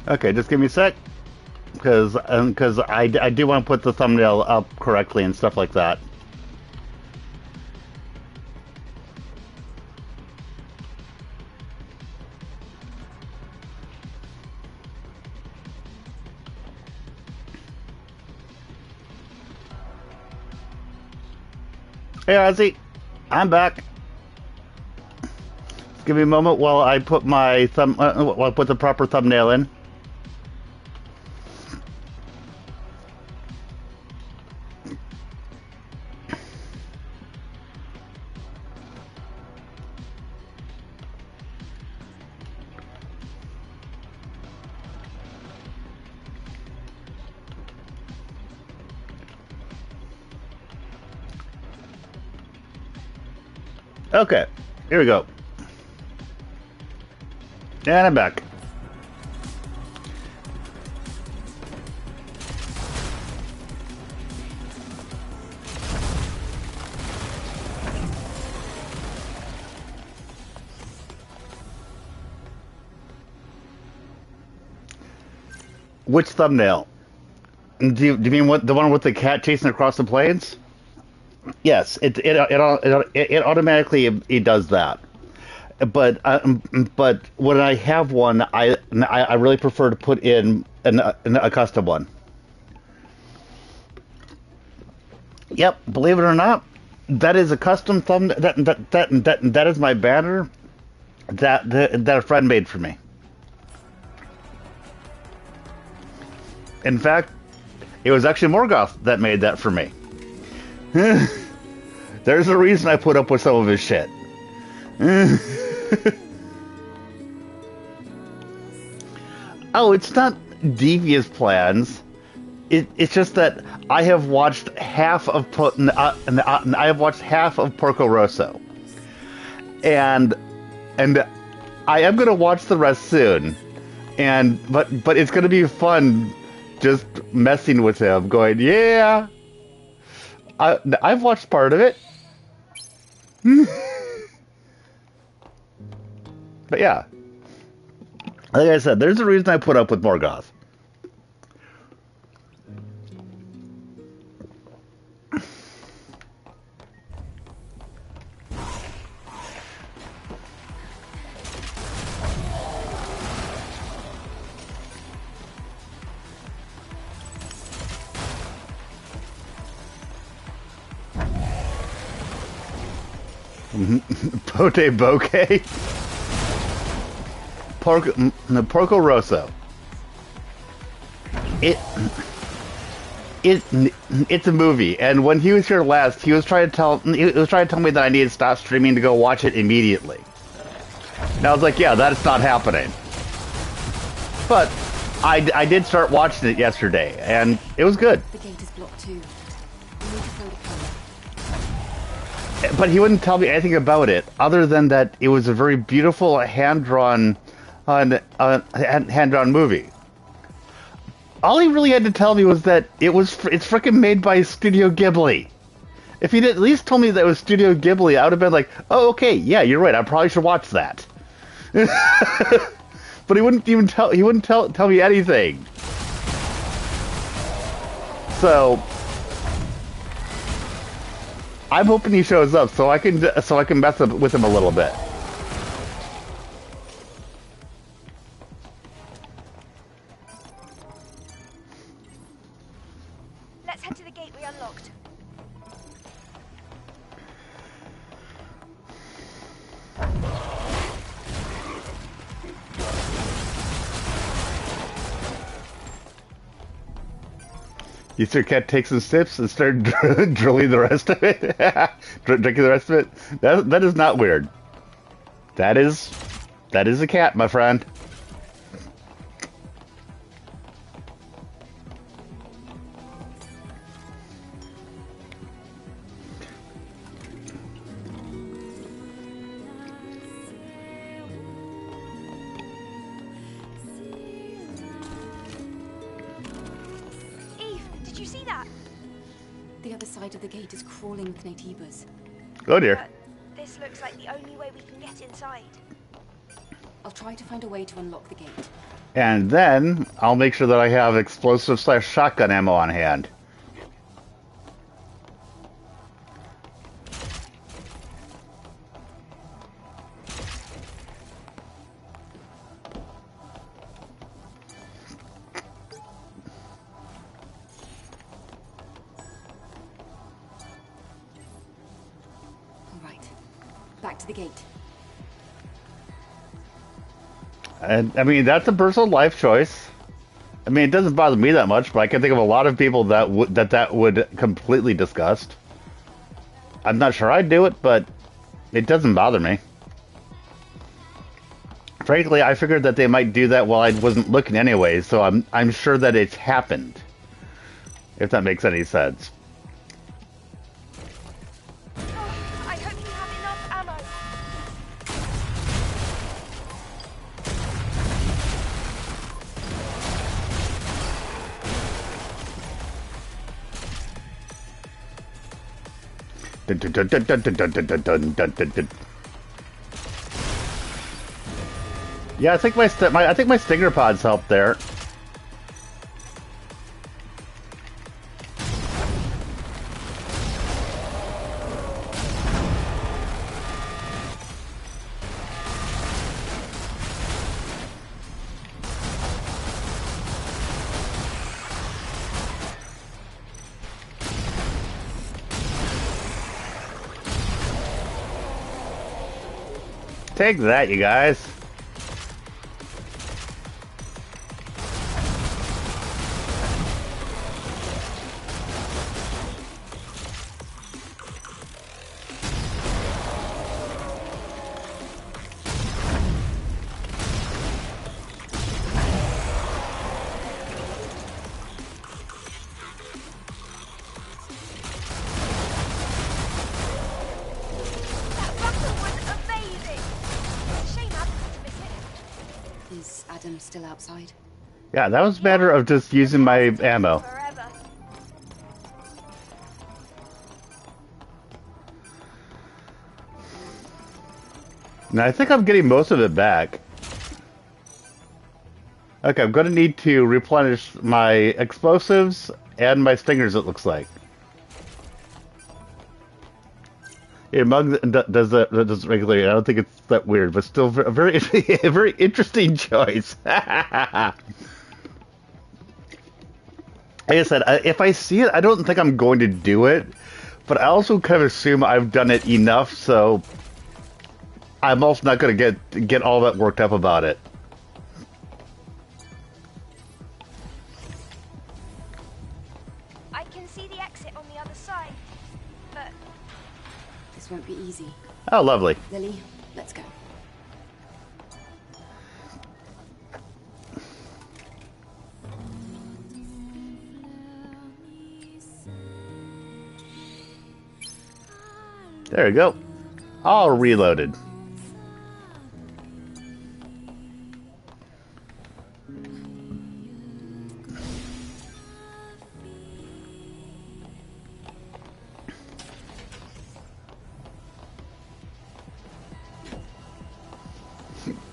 Okay, just give me a sec, because I do want to put the thumbnail up correctly and stuff like that. Hey Ozzy, I'm back. Give me a moment while I put my while I put the proper thumbnail in. Okay, here we go. And I'm back. Which thumbnail? Do you mean the one with the cat chasing across the plains? Yes, it automatically it does that. But when I have one, I really prefer to put in a custom one. Yep, believe it or not, that is a custom thumb. That is my banner that a friend made for me. In fact, it was actually Morgoth that made that for me. There's a reason I put up with some of his shit. Oh, it's not devious plans. It's just that I have watched half of I have watched half of Porco Rosso, and I am gonna watch the rest soon. But it's gonna be fun, just messing with him, going, yeah. I've watched part of it. But yeah, like I said, there's a reason I put up with Morgoth. Pote Bokeh? Porco Rosso. It it's a movie, and when he was here last, he was trying to tell me that I needed to stop streaming to go watch it immediately. And I was like, yeah, that's not happening. But I did start watching it yesterday, and it was good. The gate is blocked too. We need to find a cover. But he wouldn't tell me anything about it, other than that it was a very beautiful hand-drawn movie. All he really had to tell me was that it's freaking made by Studio Ghibli. If he'd at least told me that it was Studio Ghibli, I would have been like, oh, okay, yeah, you're right, I probably should watch that. But he wouldn't even tell me anything. So I'm hoping he shows up so I can mess up with him a little bit. Let's head to the gate we unlocked. Easter Cat takes some sips and start drilling the rest of it. Drinking the rest of it. That is not weird. That is a cat, my friend. Did you see that? The other side of the gate is crawling with Natiebas. Oh dear. This looks like the only way we can get inside. I'll try to find a way to unlock the gate. And then I'll make sure that I have explosive slash shotgun ammo on hand. All right. Back to the gate. And I mean, that's a personal life choice. I mean, it doesn't bother me that much, but I can think of a lot of people that would completely disgust. I'm not sure I'd do it, but it doesn't bother me. Frankly, I figured that they might do that while I wasn't looking anyway, so I'm sure that it's happened. If that makes any sense. Oh, I hope you have enough ammo. Dun, dun, dun, dun, dun, dun, dun, dun, dun, dun, dun, dun. Yeah, I think my stinger pods helped there. Take that, you guys. That battle was amazing. Shame Adam had to miss it. Is Adam still outside? Yeah, that was a matter of just using my ammo. Forever. Now, I think I'm getting most of it back. Okay, I'm going to need to replenish my explosives and my stingers, it looks like. Yeah, Mug does that regularly. I don't think it's that weird, but still a very, a very interesting choice. Like I said, if I see it, I don't think I'm going to do it, but I also kind of assume I've done it enough, so I'm also not going to get all that worked up about it. I can see the exit on the other side, but This won't be easy. Oh, lovely. Lily, let's go. There we go. All reloaded.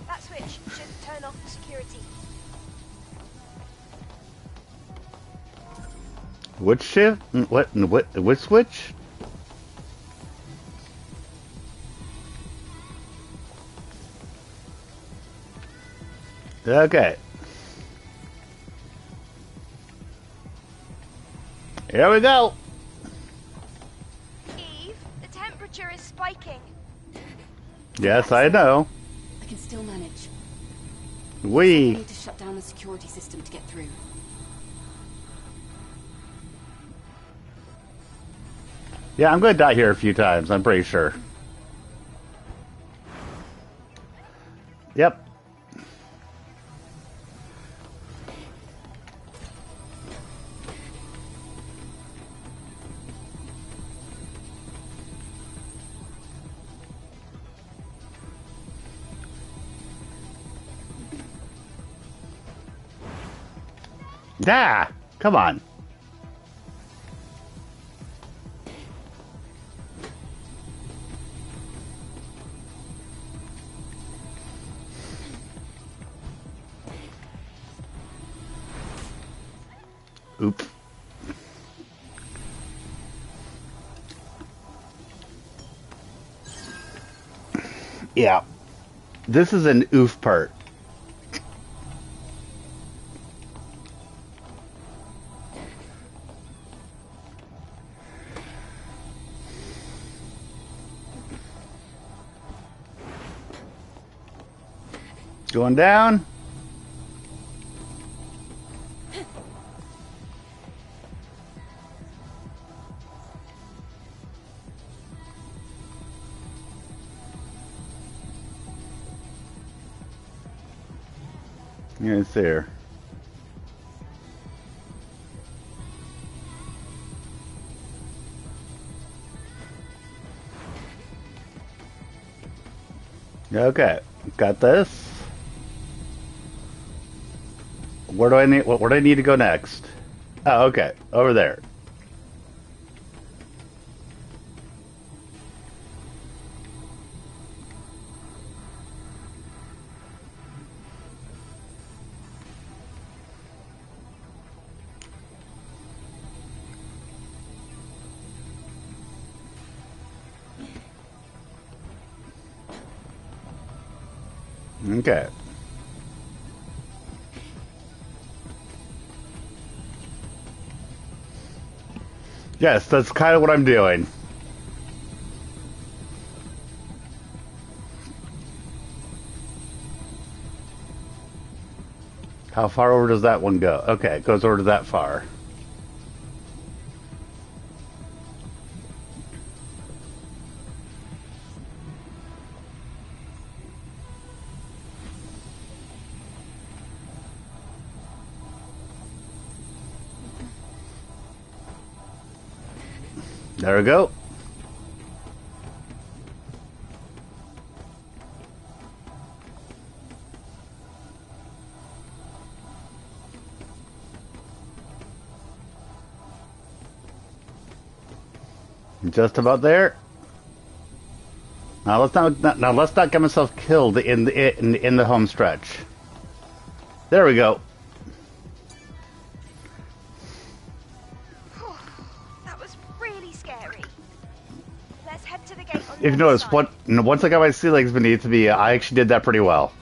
that switch should turn off the security. Which shift? Which switch? Okay. Here we go. Eve, the temperature is spiking. Yes, I know. I can still manage. I We. need to shut down the security system to get through. Yeah, I'm going to die here a few times, I'm pretty sure. Yep. Ah, come on. Oop. Yeah. This is an oof part. Going down. Yeah, it's there. Okay, got this. Where do I need? Where do I need to go next? Oh, okay, over there. Okay. Yes, that's kind of what I'm doing. How far over does that one go? Okay, it goes over to that far. There we go. Just about there. Now let's not get myself killed in the home stretch. There we go. That was really scary. Let's head to the gate on the If you other notice, side. once I got my sea legs beneath me, I actually did that pretty well.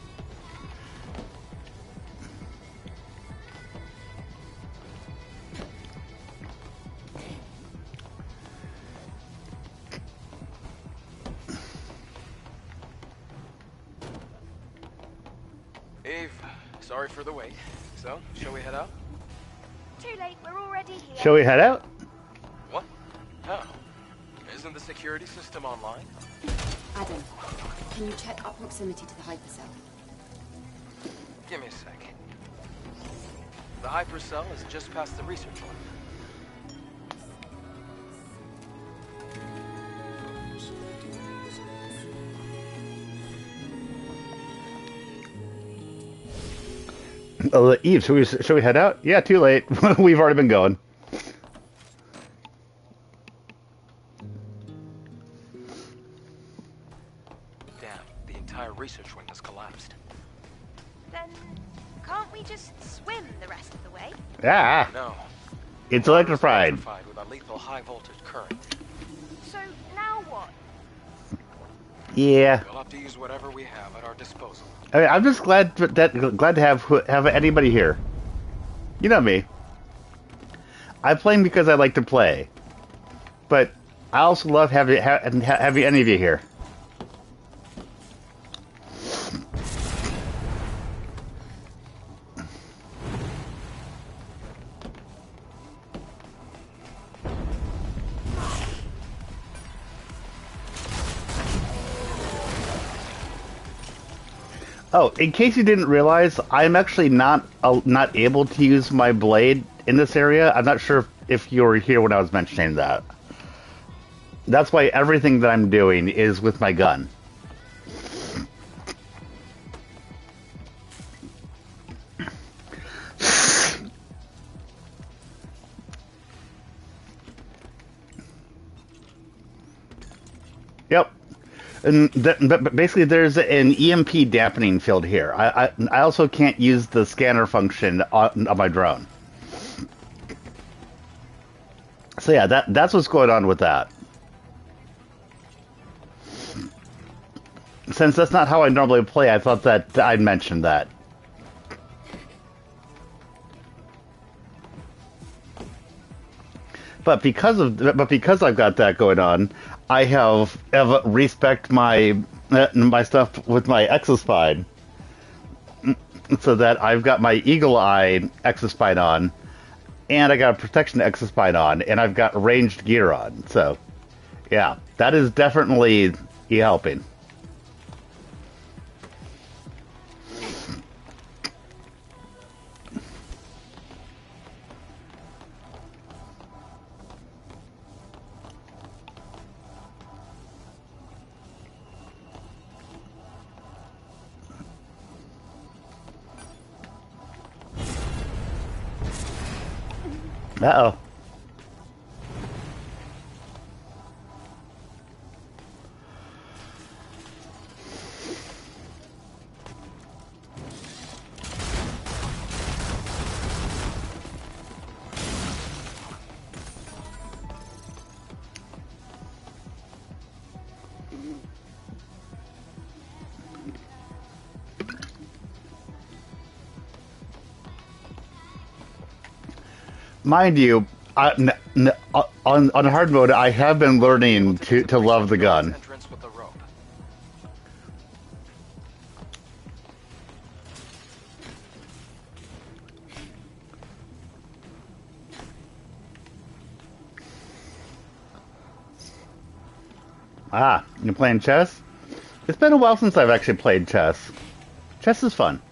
Eve, sorry for the wait. So, shall we head out? Too late, we're already here. Shall we head out? What? How? Isn't the security system online? Adam, can you check our proximity to the hypercell? Give me a sec. The hypercell is just past the research lab. Eve, should we head out? Yeah, too late. We've already been going. Damn, the entire research wing has collapsed. Then can't we just swim the rest of the way? Ah, No. it's electrified. Electrified with a lethal high voltage current. So now what? Yeah. We'll have to use whatever we have at our disposal. I mean, I'm just glad to have anybody here. You know me. I play because I like to play, but I also love having any of you here. Oh, in case you didn't realize, I'm actually not able to use my blade in this area. I'm not sure if you were here when I was mentioning that. That's why everything that I'm doing is with my gun. Yep. And but basically, there's an EMP dampening field here. I also can't use the scanner function on my drone. So yeah, that's what's going on with that. Since that's not how I normally play, I thought that I'd mention that. But because I've got that going on, I have respect my stuff with my Exospine, so that I've got my Eagle Eye Exospine on, and I got a Protection Exospine on, and I've got ranged gear on. So, yeah, that is definitely helping. Uh-oh. Mind you, on hard mode, I have been learning to love the gun. Entrance with the rope. Ah, you playing chess? It's been a while since I've actually played chess. Chess is fun.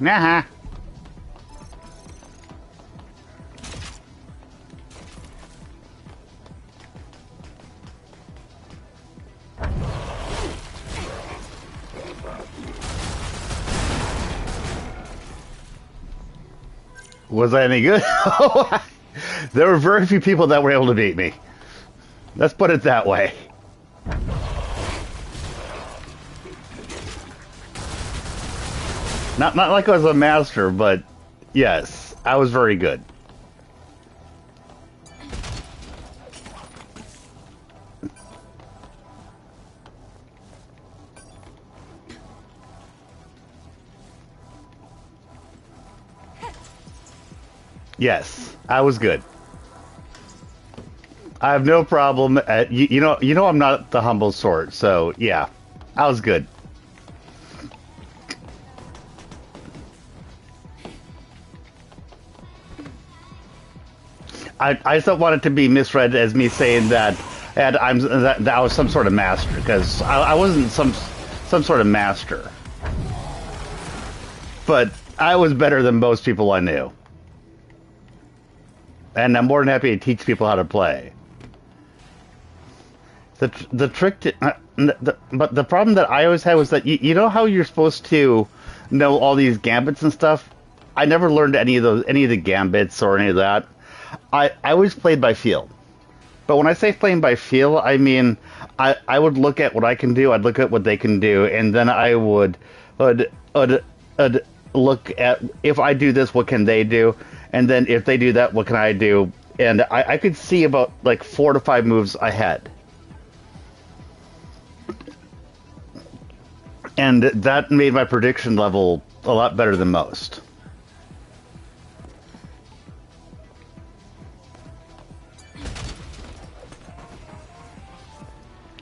Nah. Was I any good? There were very few people that were able to beat me. Let's put it that way. Not like I was a master, but yes, I was very good. Yes, I was good. I have no problem. You know, I'm not the humble sort, so yeah, I was good. I just don't want it to be misread as me saying that, and that I was some sort of master, because I wasn't some sort of master, but I was better than most people I knew, and I'm more than happy to teach people how to play. The trick to, but the problem that I always had was that you know how you're supposed to know all these gambits and stuff. I never learned any of the gambits or any of that. I always played by feel. But when I say playing by feel, I mean I would look at what I can do, I'd look at what they can do, and then I would look at, if I do this, what can they do? And then if they do that, what can I do? And I could see about like 4 to 5 moves ahead. And that made my prediction level a lot better than most.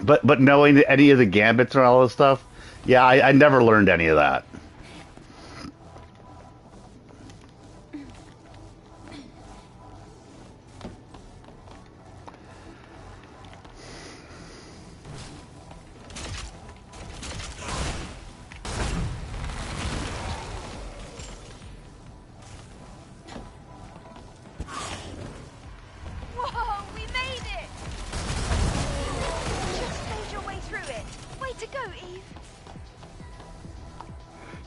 But knowing any of the gambits and all this stuff, yeah, I never learned any of that. Whoa, we made it! Just made your way through it. Way to go, Eve.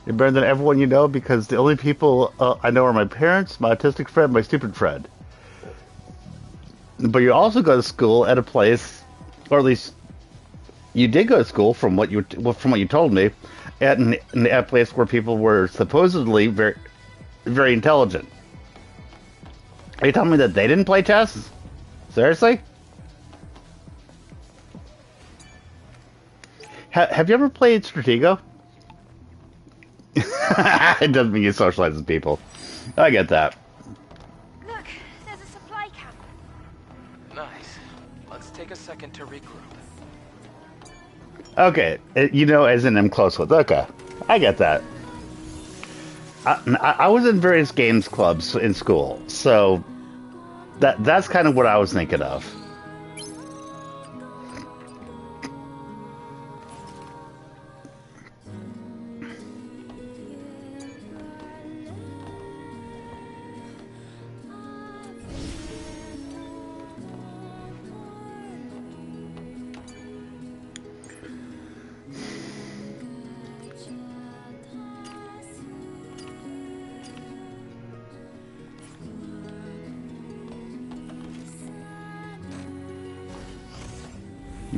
You're better than everyone you know because the only people I know are my parents, my autistic friend, my stupid friend. But you also go to school at a place, or at least you did go to school from what you told me, at a place where people were supposedly very, very intelligent. Are you telling me that they didn't play chess? Seriously? Have you ever played Stratego? It doesn't mean you socialize with people. I get that. Look, there's a supply camp. Nice. Let's take a second to regroup. Okay, as in I'm close with. Okay, I get that. I was in various games clubs in school, so that's kind of what I was thinking of.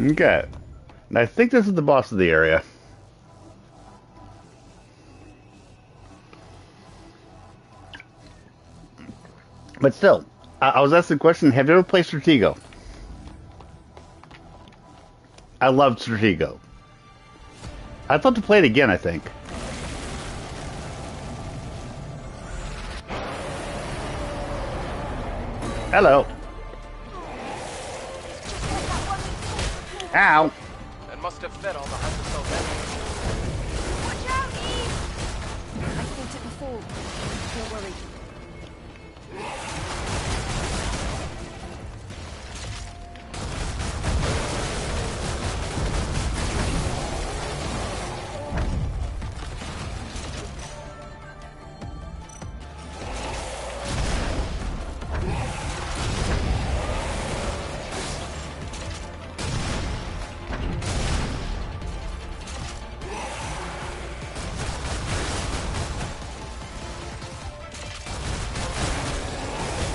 Okay. And I think this is the boss of the area. But still, I was asked the question, have you ever played Stratego? I loved Stratego. I'd love to play it again, I think. Hello. Ow. That must have fed all the hypercell batteries. Watch out, Eve! I fought it before. Don't worry.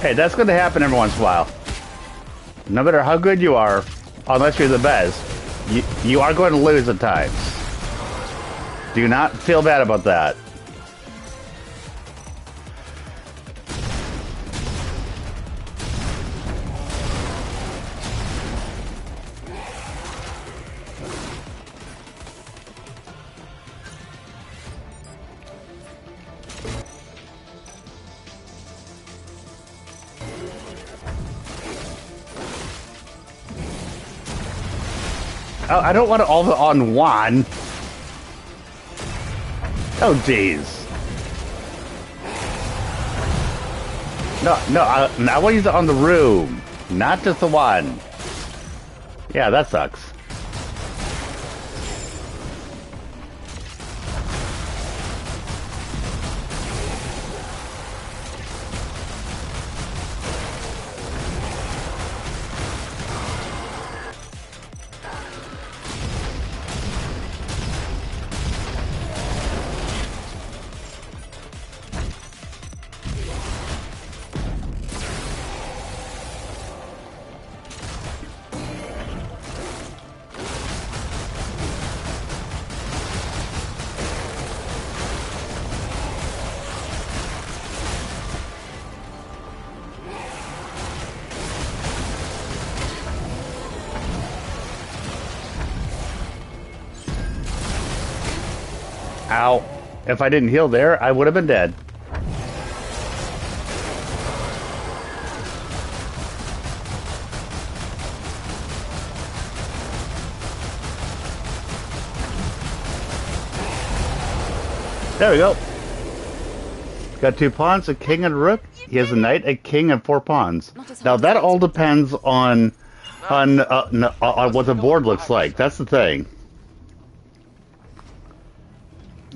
Hey, that's going to happen every once in a while. No matter how good you are, unless you're the best, you are going to lose at times. Do not feel bad about that. Oh, I don't want it all on one. Oh, jeez. No, I want to use it on the room, not just the one. Yeah, that sucks. Ow. If I didn't heal there, I would have been dead. There we go. Got 2 pawns, a king and a rook. He has a knight, a king, and 4 pawns. Now that all depends on what the board looks like. That's the thing.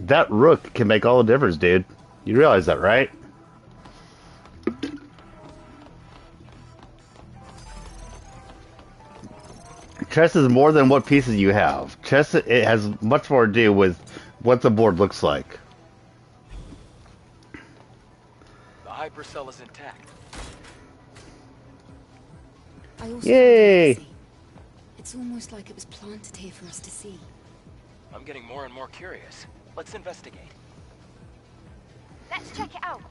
That rook can make all the difference, dude. You realize that, right? Chess is more than what pieces you have. Chess, it has much more to do with what the board looks like. hypercell is intact. I also Yay! found a legacy. It's almost like it was planted here for us to see. I'm getting more and more curious. Let's investigate. Let's check it out.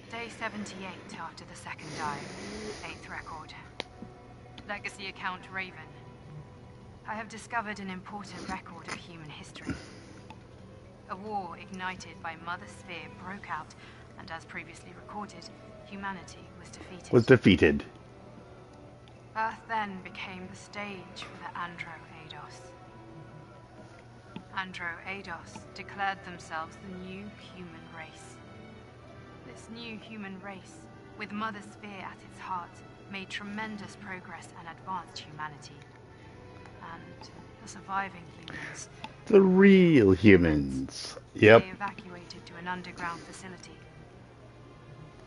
Day 78 after the second dive. 8th record. Legacy account Raven. I have discovered an important record of human history. A war ignited by Mother Sphere broke out, and as previously recorded, humanity was defeated. Earth then became the stage for the Andro-Eidos. Andro-Eidos declared themselves the new human race. This new human race, with Mother Sphere at its heart, made tremendous progress and advanced humanity. And the surviving humans... The real humans. Yep. They evacuated to an underground facility.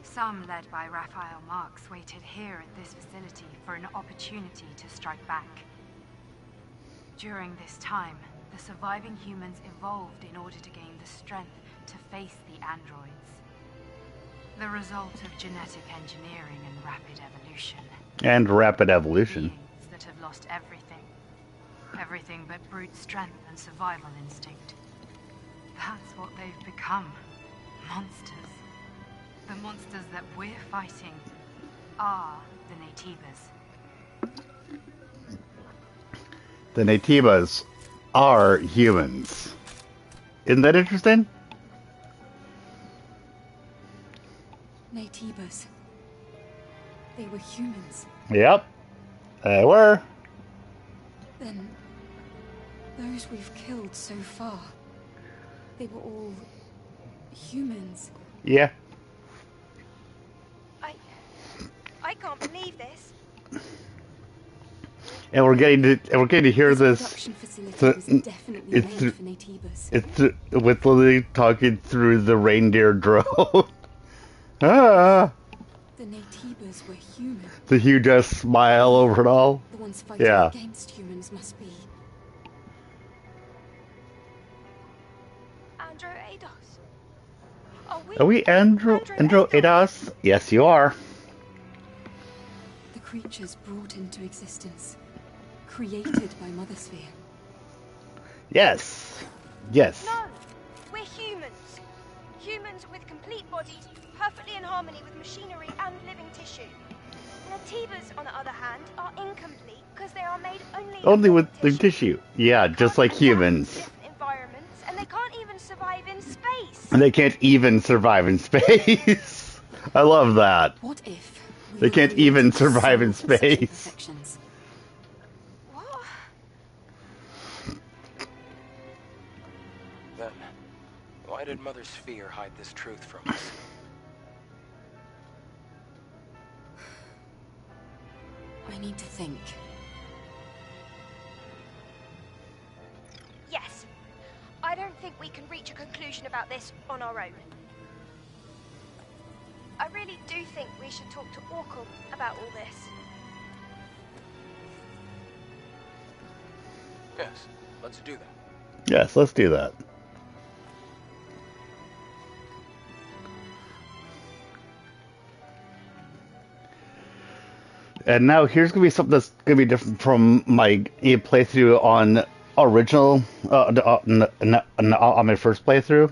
Some, led by Raphael Marx, waited here at this facility for an opportunity to strike back. During this time, the surviving humans evolved in order to gain the strength to face the androids. The result of genetic engineering and rapid evolution. And rapid evolution. Beings that have lost everything. Everything but brute strength and survival instinct. That's what they've become. Monsters. The monsters that we're fighting are the Naytibas. The Naytibas are humans. Isn't that interesting? Naytibas. They were humans. Yep. They were. Then, those we've killed so far, they were all humans. Yeah. I can't believe this. And we're getting to hear This this. production facility was definitely it's- made for Naytibas. It's with Lily talking through the reindeer drone. Ah. The Naytibas were human. The huge smile over it all. The ones fighting Yeah. against humans must be. Andro-Eidos. Are we Andro-Eidos? Yes, you are. The creatures brought into existence. Created by Mother Sphere. Yes. Yes. No, we're humans. Humans with complete bodies, perfectly in harmony with machinery and living tissue. Naytibas, on the other hand, are incomplete because they are made Only of with living the tissue. Yeah, They just can't like adapt to humans. different environments, and they can't even survive in space. And they can't even survive in space. I love that. What if we They were can't created even to survive in solve such space. imperfections? What? Then, why did Mother Sphere hide this truth from us? I need to think. Yes. I don't think we can reach a conclusion about this on our own. I really do think we should talk to Orcal about all this. Yes, let's do that. Yes, let's do that. And now here's gonna be something that's gonna be different from my playthrough on original, on my first playthrough.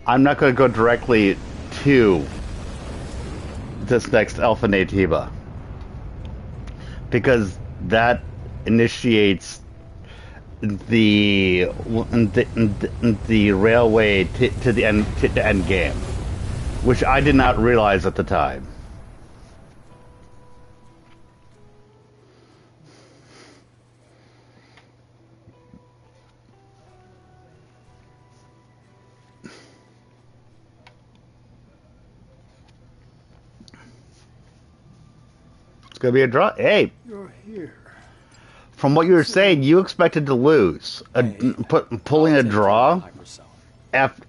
I'm not gonna go directly to this next Alpha Naytiba because that initiates the railway to the end game, which I did not realize at the time. It's gonna be a draw. Hey, You're here. from what you were saying, you expected to lose. Pulling a draw after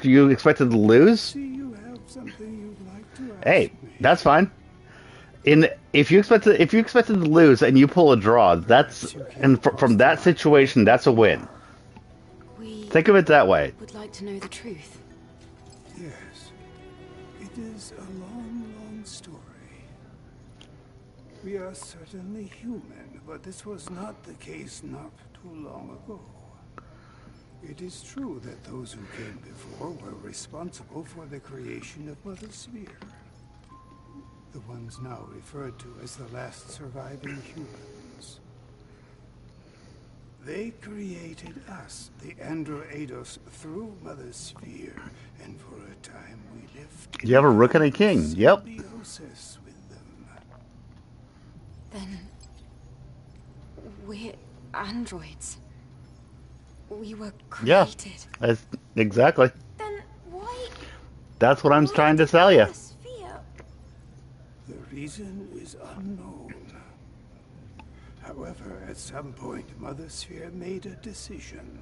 you expected to lose. See, you have something you'd like to Hey, that's fine. If you expected to lose and you pull a draw, from that situation, that's a win. We Think of it that way. would like to know the truth. Yes. It is a long, long story. We are certainly human, but this was not the case not too long ago. It is true that those who came before were responsible for the creation of Mother Sphere. The ones now referred to as the last surviving humans. They created us, the Androidos, through Mother Sphere, and for a time we lived. You have a rook and a king. Yep. Symbiosis with them. Then we're androids. We were Yeah. created. Exactly. Then why? That's what I'm why trying to did tell you. Mother Sphere? The reason is unknown. However, at some point, Mother Sphere made a decision.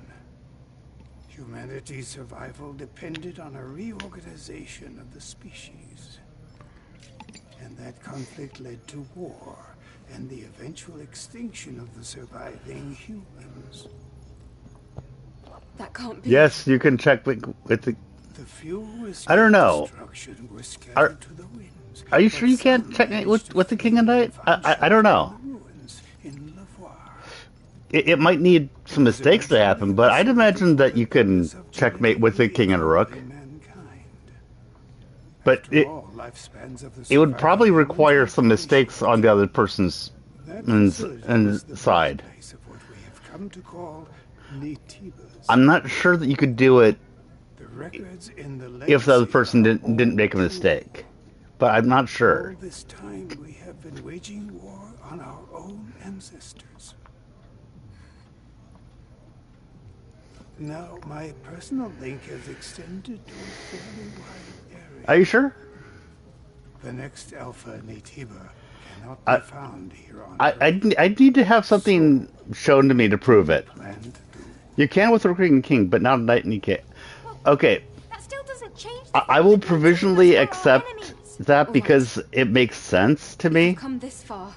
Humanity's survival depended on a reorganization of the species. And that conflict led to war, and the eventual extinction of the surviving humans. That can't be. Yes, you can check with the. The few I don't know. destruction were scattered to the winds. Are you but sure you can't some check managed with to the King and flee Knight? I don't know. the ruins in Levoire. It might need some mistakes to happen, but I'd imagine that you can checkmate with the King and Rook. But After all, lifespans of the it would probably surviving require humans some are mistakes on the other person's That facility is the side. birthplace of what we have come to call Netibas. I'm not sure that you could do it The records in the if the other legacy person are didn't all make a true. mistake. But I'm not sure. All this time we have been waging war on our own ancestors. Now my personal link has extended to a fairly wide area. Are you sure? The next Alpha Netiba cannot be found here on Earth. I need to have something shown to me to prove it. Plan to do. You can with the King and King, but not Knight and you can't. Okay, That still doesn't change the I fact will that provisionally Netiba are our accept enemies. that because it makes sense to me. We've come this far.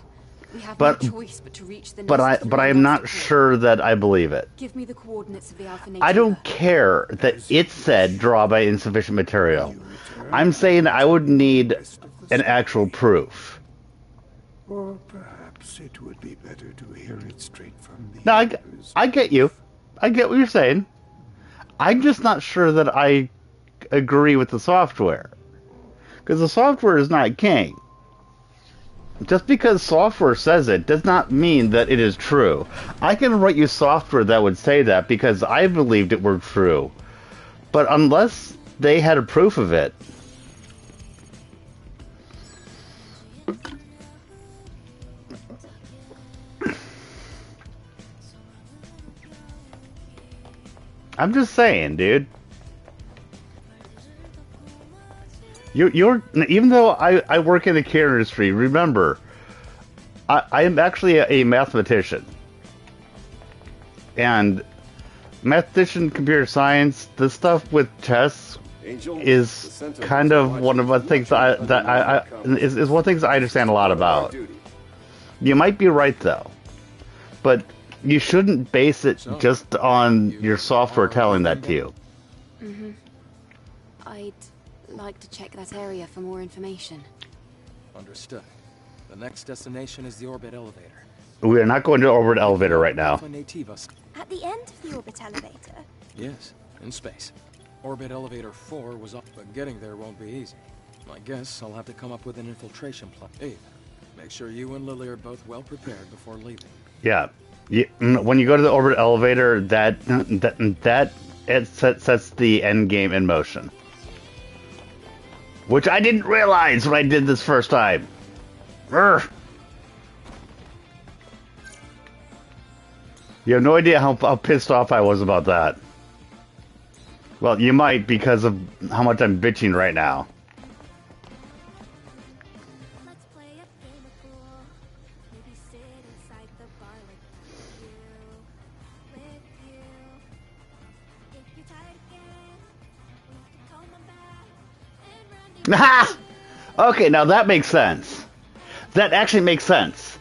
We have But- no choice but to reach the But I nest through am the not master core. sure that I believe it. Give me the coordinates of the Alpha I don't Netiba. care that it said draw by insufficient material. I'm saying I would need an actual proof. Or perhaps it would be better to hear it straight from the No, others. I get you. I get what you're saying. I'm just not sure that I agree with the software. Because the software is not king. Just because software says it does not mean that it is true. I can write you software that would say that because I believed it were true. But unless they had a proof of it, I'm just saying, dude. You're even though I work in the care industry, remember, I am actually a mathematician. And mathematician, computer science, the stuff with chess is kind of one of the things is one of the things I understand a lot about. You might be right though, but you shouldn't base it just on your software telling that to you. I'd like to check that area for more information. Understood. The next destination is the orbit elevator. We are not going to orbit elevator right now. Alpha Nativa. At the end of the orbit elevator. Yes, in space. Orbit elevator 4 was up, but getting there won't be easy. I guess I'll have to come up with an infiltration plan. Hey, make sure you and Lily are both well prepared before leaving. Yeah. When you go to the orbit elevator, that it sets the end game in motion. Which I didn't realize when I did this first time. Urgh. You have no idea how pissed off I was about that. Well, you might because of how much I'm bitching right now. Let's play a game of pool. Maybe sit inside the bar with you. If you're tired again, we can comb them back and run Ha! Okay, now that makes sense. That actually makes sense.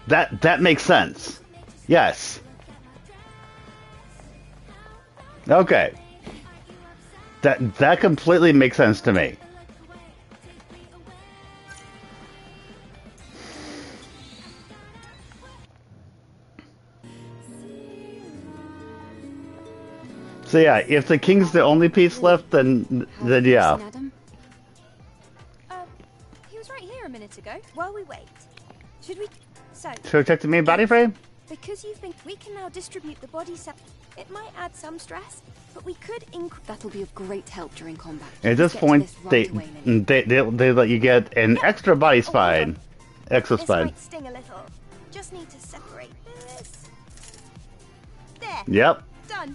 That makes sense. Yes. Okay. That completely makes sense to me. So yeah, if the king's the only piece left, then yeah. Adam? He was right here a minute ago. While we wait, should we? So, So check the main body frame. because we can now distribute the body It might add some stress, but we could That'll be of great help during combat. At this Let's get to point, this right away, Lily. they let you get an extra body spine, extra This spine. might sting a little. Just need to separate this. There. Yep. Done.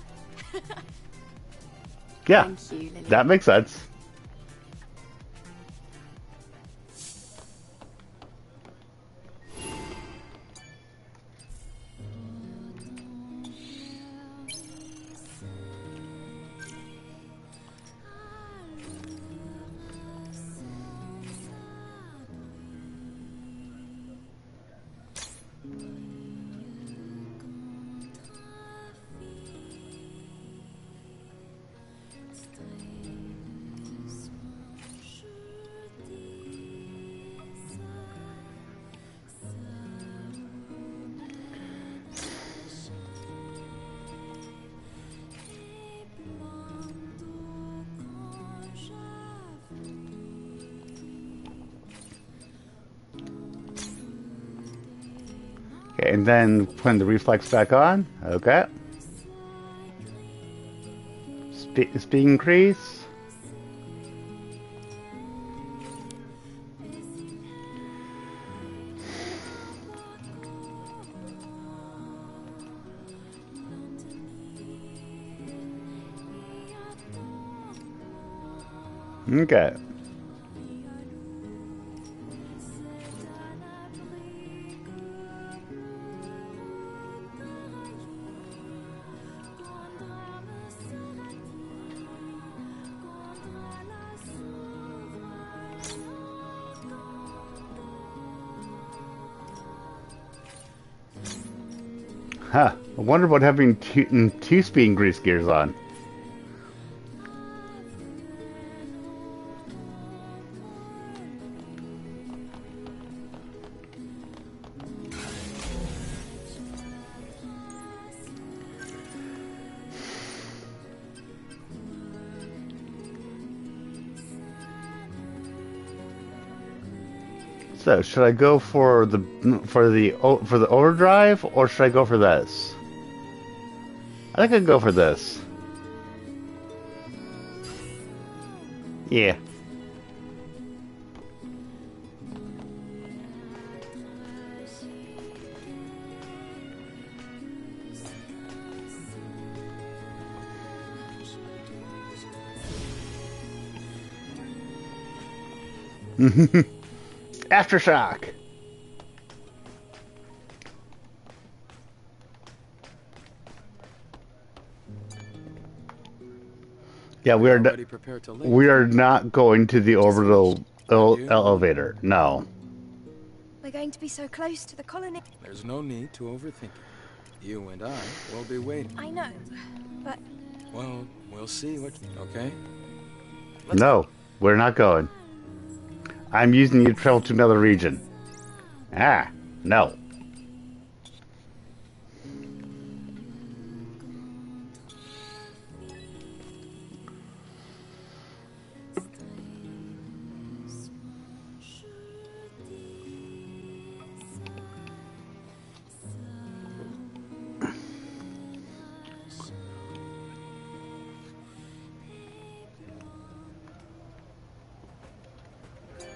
Yeah. Thank you, Lily. That makes sense. Okay, and then putting the reflex back on. Okay. Speed increase. Okay. Huh. I wonder about having two speed increase gears on. So, should I go for the overdrive, or should I go for this? I think I'd go for this. Yeah. Aftershock. Yeah, we are not going to the orbital elevator. No. We're going to be so close to the colony. There's no need to overthink it. You and I will be waiting. I know, but Well, we'll see what... Okay? No, we're not going. I'm using you to travel to another region. Ah, no.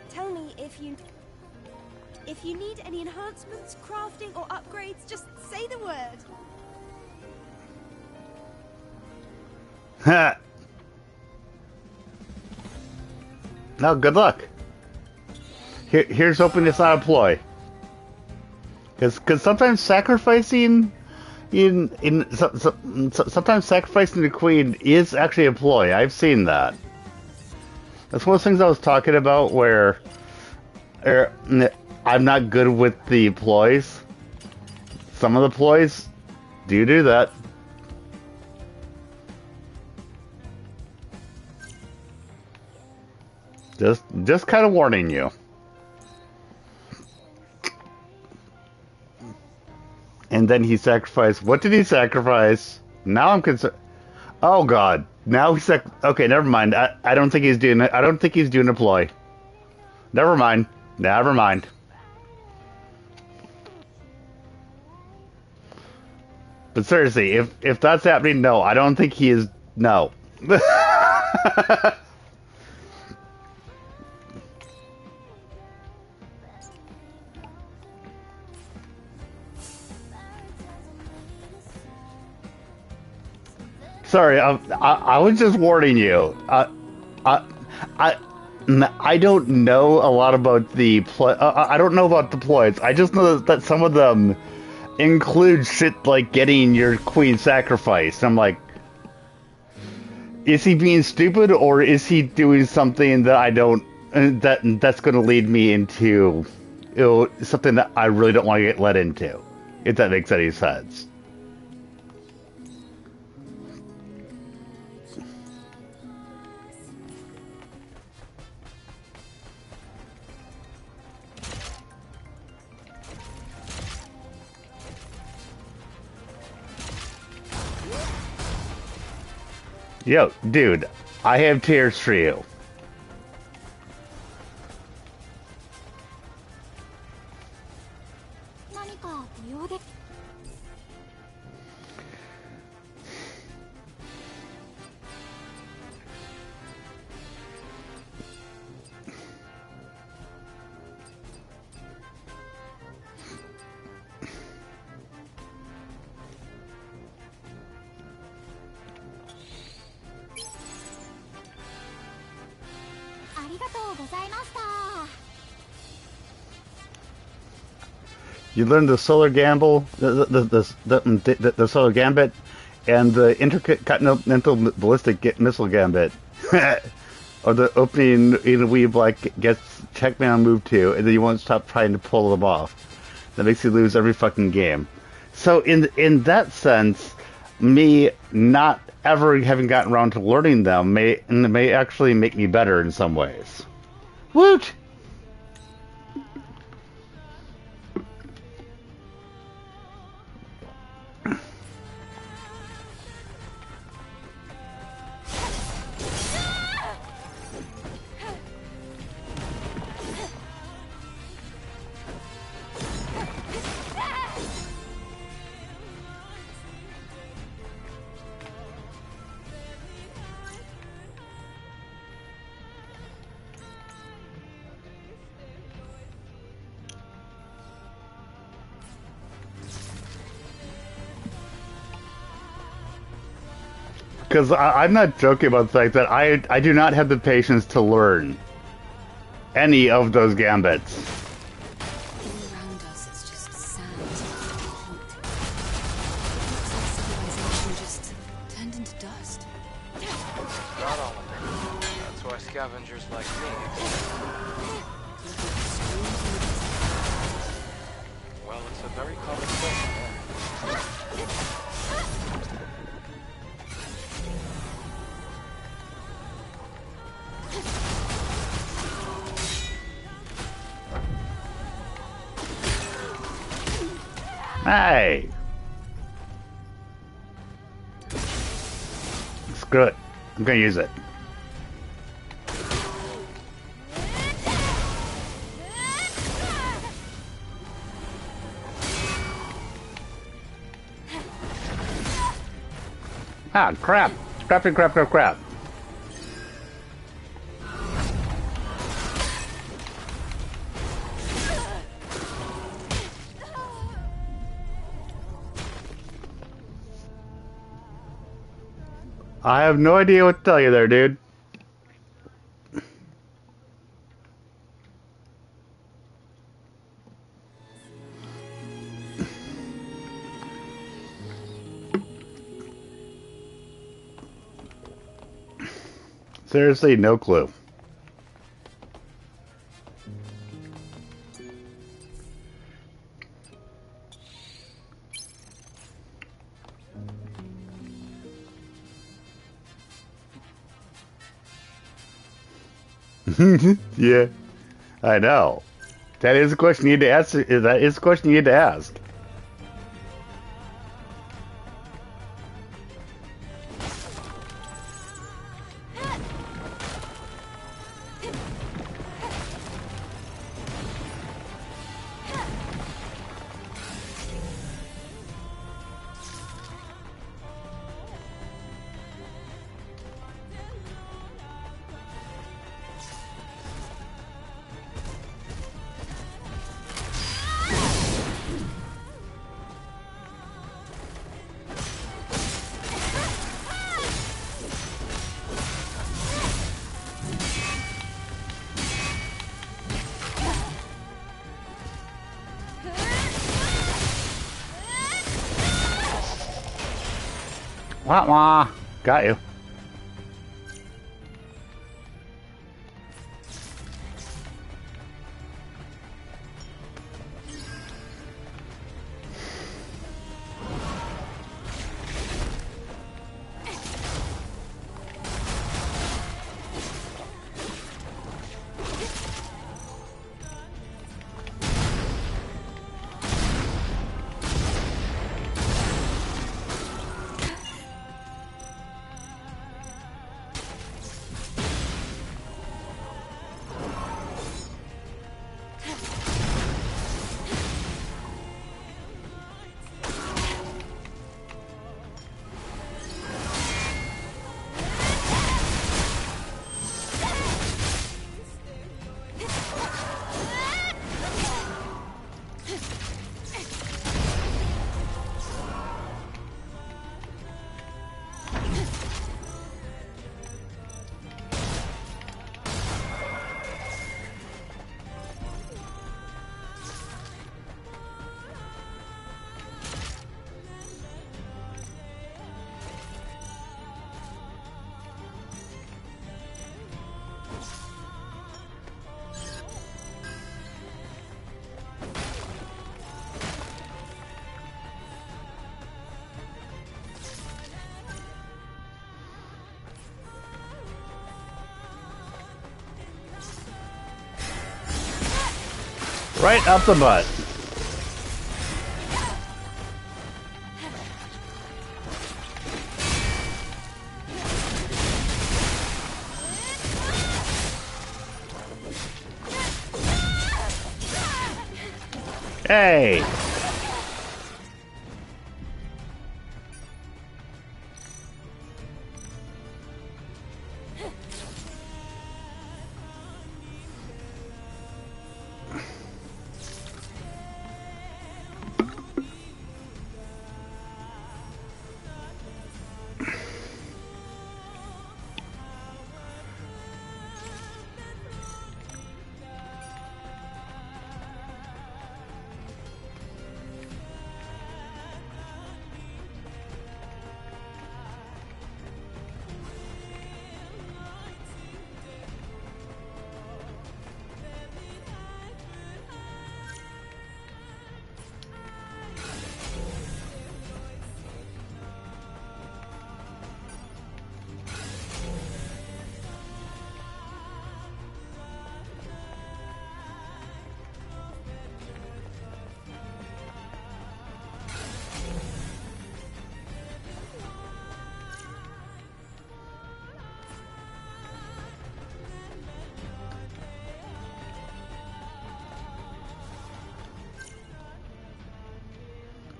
tell me if you need any enhancements, crafting, or upgrades, just say the word. Ha! No, good luck. Here's hoping it's not a ploy. Because sometimes sacrificing sometimes sacrificing the queen is actually a ploy. I've seen that. That's one of the things I was talking about, where I'm not good with the ploys. Some of the ploys do that. Just kind of warning you. And then he sacrificed. What did he sacrifice? Now I'm concerned. Oh God! Now he's okay. Never mind. I don't think he's doing it. I don't think he's doing a ploy. Never mind. Never mind. But seriously, if that's happening, no, I don't think he is. No. Sorry, I was just warning you. I don't know a lot about the I don't know about the ploys. I just know that some of them include shit like getting your queen sacrificed. I'm like, is he being stupid or is he doing something that I don't that's going to lead me into something that I really don't want to get led into? If that makes any sense. Yo, dude, I have tears for you. You learned the solar gamble, the solar gambit, and the intercontinental ballistic missile gambit, or the opening in a wee black gets checkmate on move 2, and then you won't stop trying to pull them off. That makes you lose every fucking game. So in that sense, me not ever having gotten around to learning them may actually make me better in some ways. Woot! Because I'm not joking about the fact that I do not have the patience to learn any of those gambits. All around us, it's just sand and heat. It looks like civilization just turned into dust. Not all of it. That's why scavengers like me exist. Well, it's a very common thing. Hey! Screw it. I'm gonna use it. Ah, crap! Crappy crap, crap, crap. I have no idea what to tell you there, dude. Seriously, no clue. Yeah, I know. That is a question you need to ask. That is a question you need to ask. Wah wah. Got you. Right up the butt. Hey!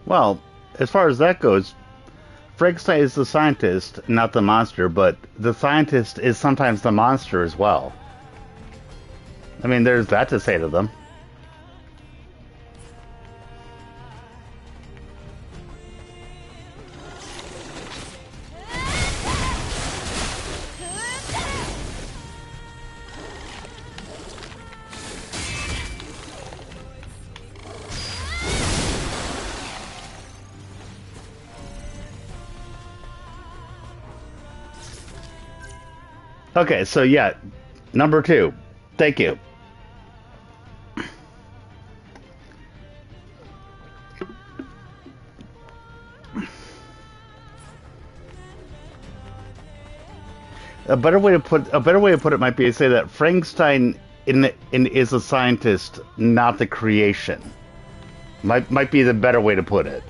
Well, as far as that goes, Frankenstein is the scientist, not the monster, but the scientist is sometimes the monster as well. I mean, there's that to say to them. Okay, so yeah, number 2. Thank you. A better way to put it might be to say that Frankenstein is a scientist, not the creation. Might be the better way to put it.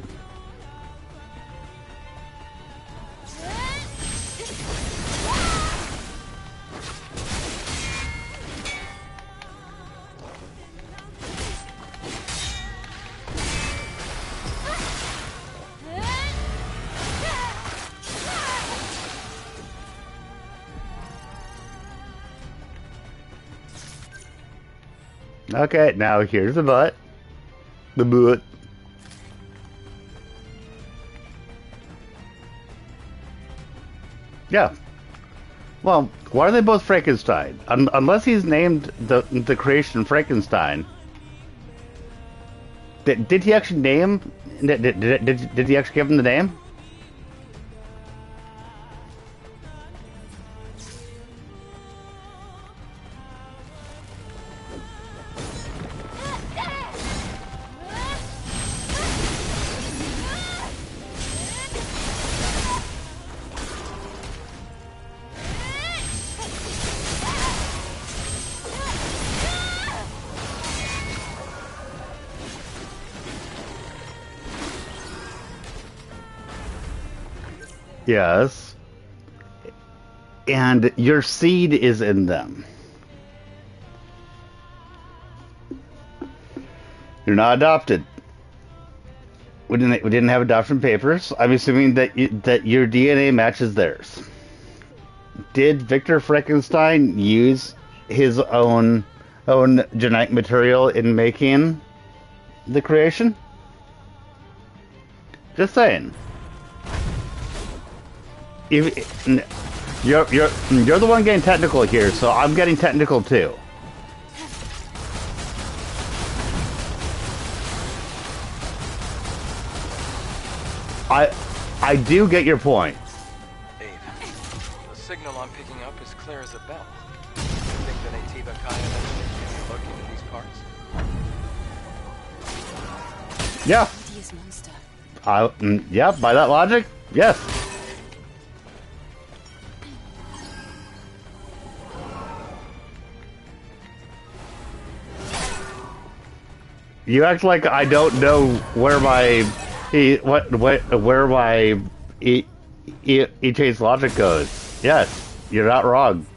Okay, now here's the butt. The butt. Yeah. Well, why are they both Frankenstein? Unless he's named the creation Frankenstein. Did he actually name? Did he actually give him the name? Yes. And your seed is in them. You're not adopted. We didn't have adoption papers. I'm assuming that your DNA matches theirs. Did Victor Frankenstein use his own genetic material in making the creation? Just saying. You're the one getting technical here, so I'm getting technical too. I do get your point. Abe, the signal I'm picking up is clear as a bell. You think that Atiba Kaya mentioned look into these parts? Yeah. Hideous monster. Yeah, by that logic, yes. You act like I don't know where my EJ's logic goes. Yes, you're not wrong.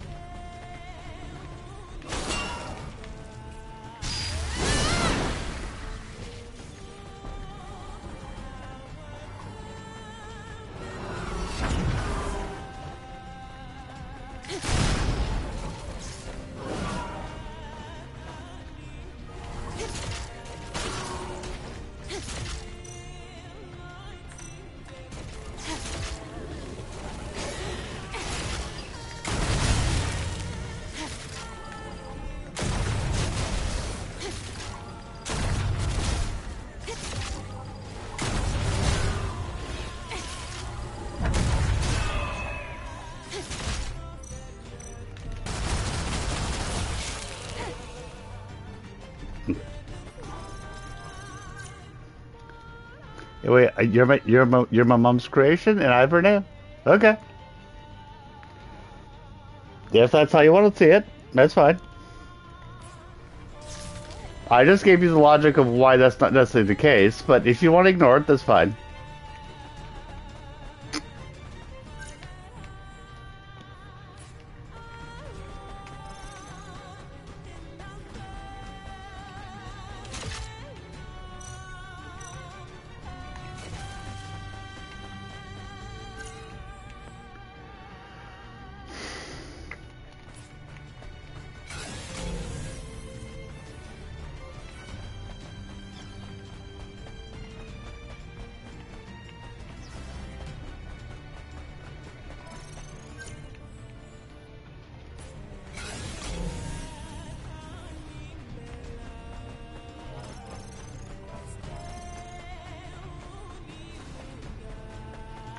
Wait, you're my mom's creation, and I have her name. Okay. If that's how you want to see it, that's fine. I just gave you the logic of why that's not necessarily the case, but if you want to ignore it, that's fine.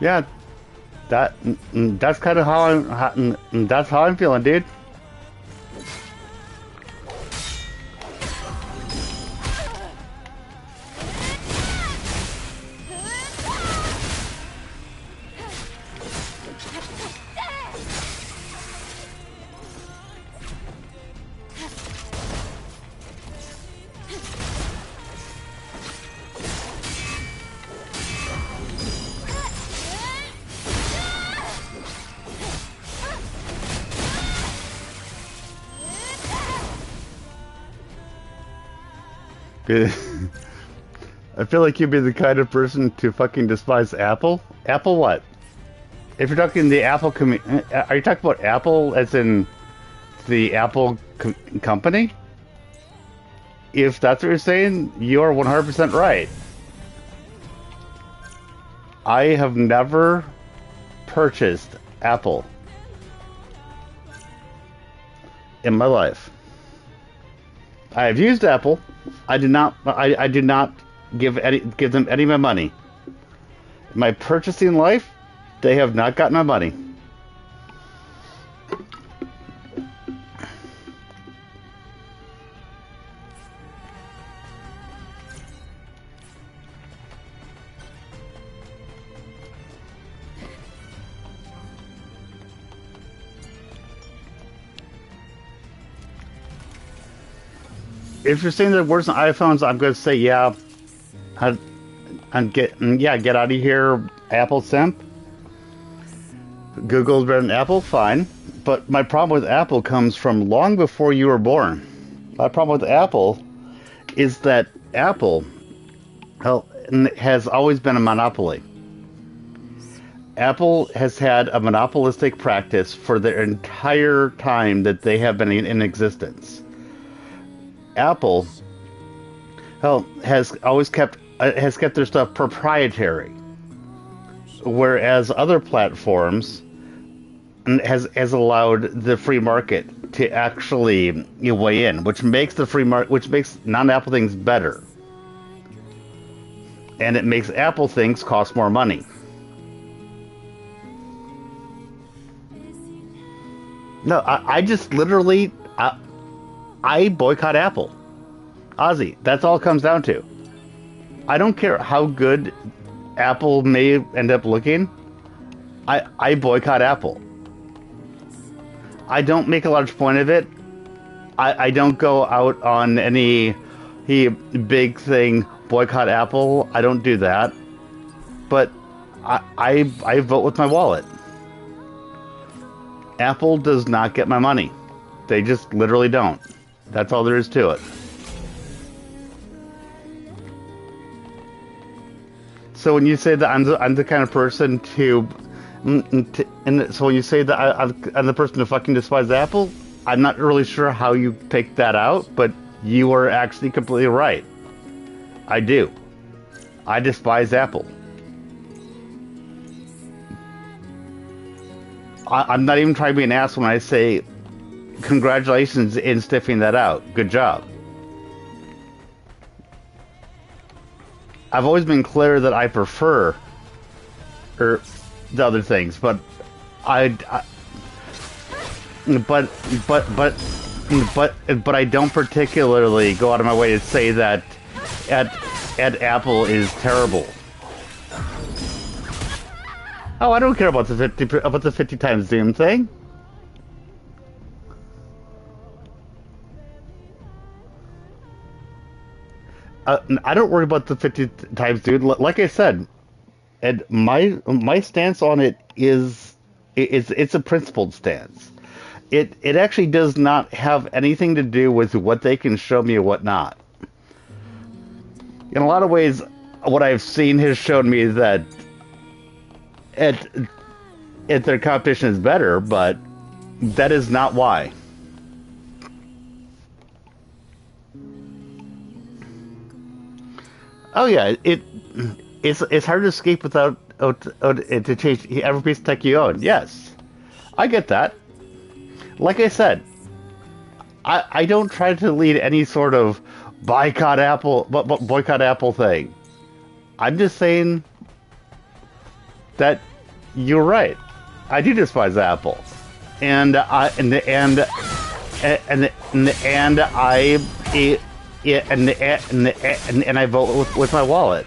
Yeah, that's kind of that's how I'm feeling, dude. I feel like you'd be the kind of person to fucking despise Apple. Apple what? If you're talking the Apple are you talking about Apple as in the Apple company? If that's what you're saying, you're 100% right. I have never purchased Apple in my life. I have used Apple. I do not give them any of my money. In my purchasing life, they have not gotten my money. If you're saying they're worse than iPhones, I'm going to say yeah. Get out of here, Apple simp. Google's better than Apple, fine. But my problem with Apple comes from long before you were born. My problem with Apple is that Apple has always been a monopoly. Apple has had a monopolistic practice for their entire time that they have been in existence. Apple has always kept their stuff proprietary, whereas other platforms has allowed the free market to actually weigh in, which makes non-Apple things better, and it makes Apple things cost more money. No, I just literally. I boycott Apple. Ozzy, that's all it comes down to. I don't care how good Apple may end up looking. I boycott Apple. I don't make a large point of it. I don't go out on any big thing, boycott Apple. I don't do that. But I vote with my wallet. Apple does not get my money. They just literally don't. That's all there is to it. So when you say that I'm the kind of person so when you say that I'm the person who fucking despises Apple, I'm not really sure how you picked that out, but you are actually completely right. I do. I despise Apple. I'm not even trying to be an ass when I say congratulations in sniffing that out. Good job. I've always been clear that I prefer the other things, but I don't particularly go out of my way to say that at Apple is terrible. Oh, I don't care about the 50 times zoom thing. I don't worry about the 50 times, dude. Like I said, and my stance on it is it's a principled stance. It actually does not have anything to do with what they can show me or what not. In a lot of ways, what I've seen has shown me that their competition is better, but that is not why. Oh yeah, it's hard to escape without to change every piece of tech you own. Yes, I get that. Like I said, I don't try to lead any sort of boycott Apple thing. I'm just saying that you're right. I do despise Apple, and I vote with my wallet.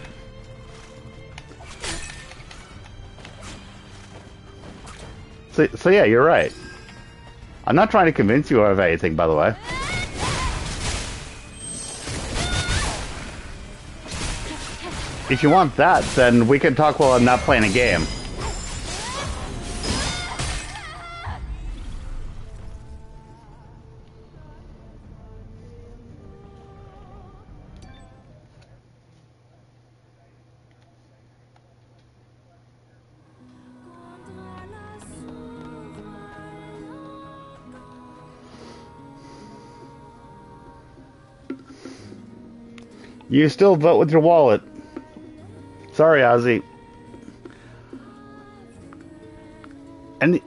So yeah, you're right. I'm not trying to convince you of anything, by the way. If you want that, then we can talk while I'm not playing a game. You still vote with your wallet. Sorry, Ozzy. And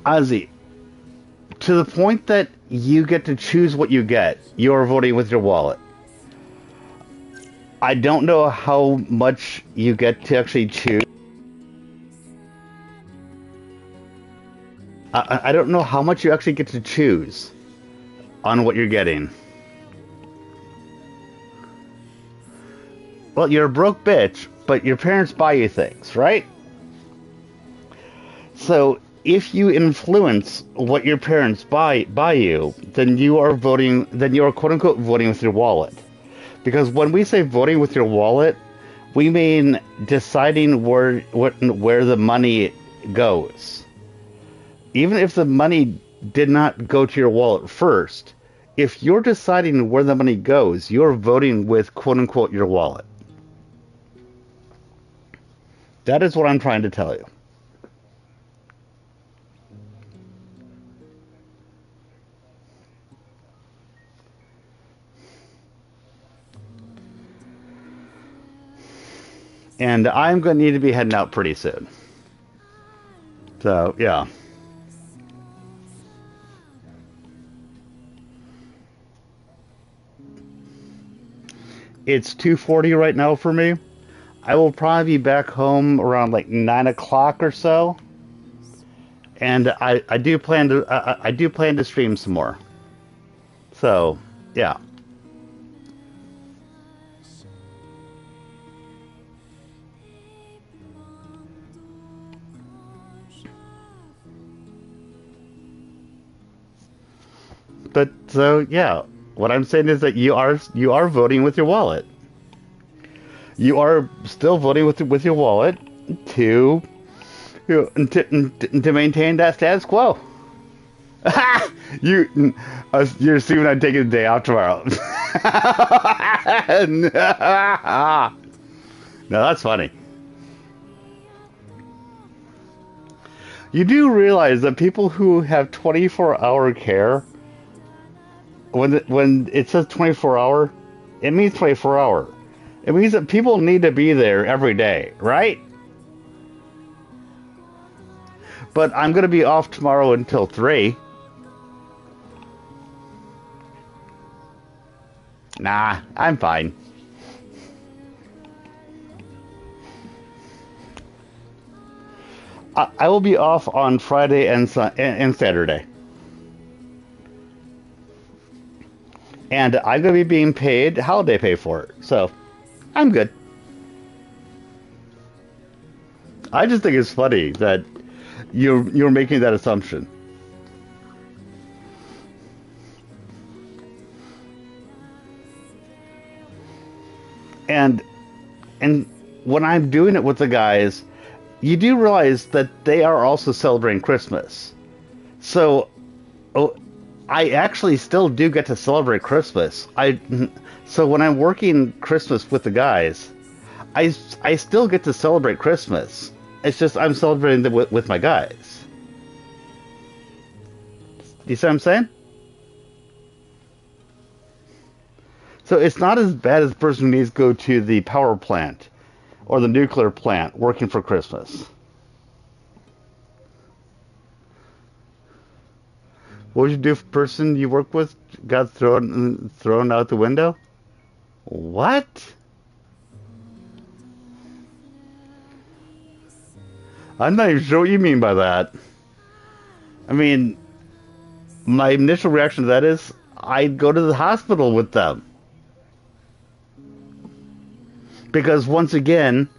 Ozzy, to the point that you get to choose what you get, you're voting with your wallet. I don't know how much you get to actually choose. I don't know how much you actually get to choose on what you're getting. Well, you're a broke bitch, but your parents buy you things, right? So if you influence what your parents buy you, then you are voting. Then you are quote unquote voting with your wallet. Because when we say voting with your wallet, we mean deciding where the money goes. Even if the money did not go to your wallet first, if you're deciding where the money goes, you're voting with quote unquote your wallet. That is what I'm trying to tell you. And I'm going to need to be heading out pretty soon. So, yeah. It's 2:40 right now for me. I will probably be back home around like 9 o'clock or so. And I do plan to stream some more. So, yeah. But so yeah, what I'm saying is that you are voting with your wallet. You are still voting with your wallet to to maintain that status quo. You're assuming I'm taking a day off tomorrow. No, that's funny. You do realize that people who have 24-hour care, when it says 24-hour, it means 24-hour. It means that people need to be there every day, right? But I'm going to be off tomorrow until 3. Nah, I'm fine. I will be off on Friday and Saturday. And I'm going to be being paid holiday pay for it. So, I'm good. I just think it's funny that you're making that assumption. And when I'm doing it with the guys, you do realize that they are also celebrating Christmas. So, I actually still do get to celebrate Christmas. So when I'm working Christmas with the guys, I still get to celebrate Christmas. It's just I'm celebrating them with my guys. You see what I'm saying? So it's not as bad as the person who needs to go to the power plant or the nuclear plant working for Christmas. What would you do if the person you work with got thrown out the window? What? I'm not even sure what you mean by that. I mean, my initial reaction to that is I'd go to the hospital with them. Because once again,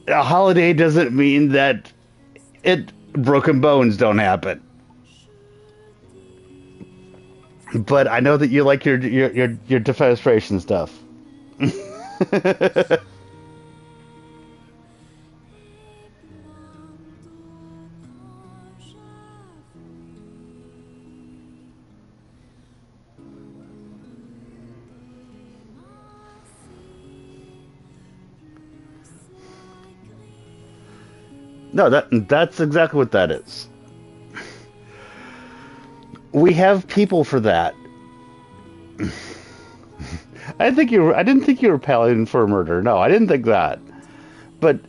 a holiday doesn't mean that broken bones don't happen. But I know that you like your defenestration stuff. No, that's exactly what that is. We have people for that. I didn't think you were paladin for murder. No, I didn't think that. But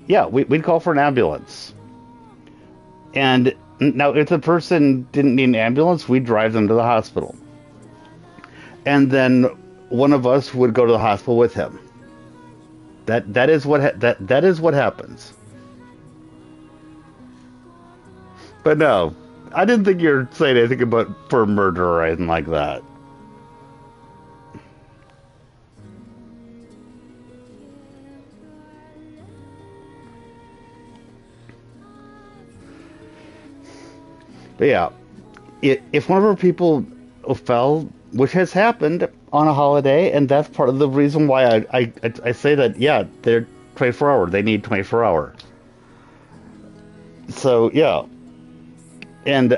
yeah, we'd call for an ambulance. And now, if the person didn't need an ambulance, we'd drive them to the hospital. And then one of us would go to the hospital with him. That is what happens. But no, I didn't think you were saying anything about for murder or anything like that. But yeah, if one of our people fell, which has happened on a holiday, and that's part of the reason why I say that, yeah, they're 24 hour. They need 24 hour. So yeah, and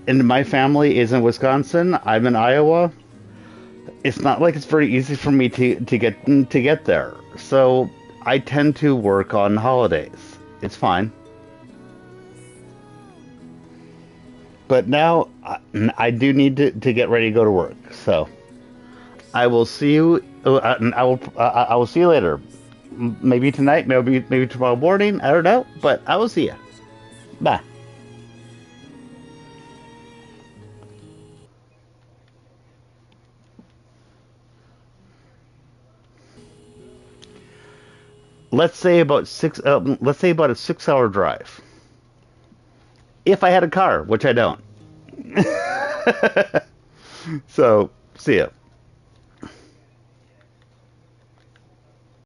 my family is in Wisconsin. I'm in Iowa. It's not like it's very easy for me to get there. So I tend to work on holidays. It's fine. But now I do need to get ready to go to work. So I will see you. I will see you later. Maybe tonight. Maybe tomorrow morning. I don't know. But I will see you. Bye. Let's say about a 6-hour drive. If I had a car, which I don't. So, see ya.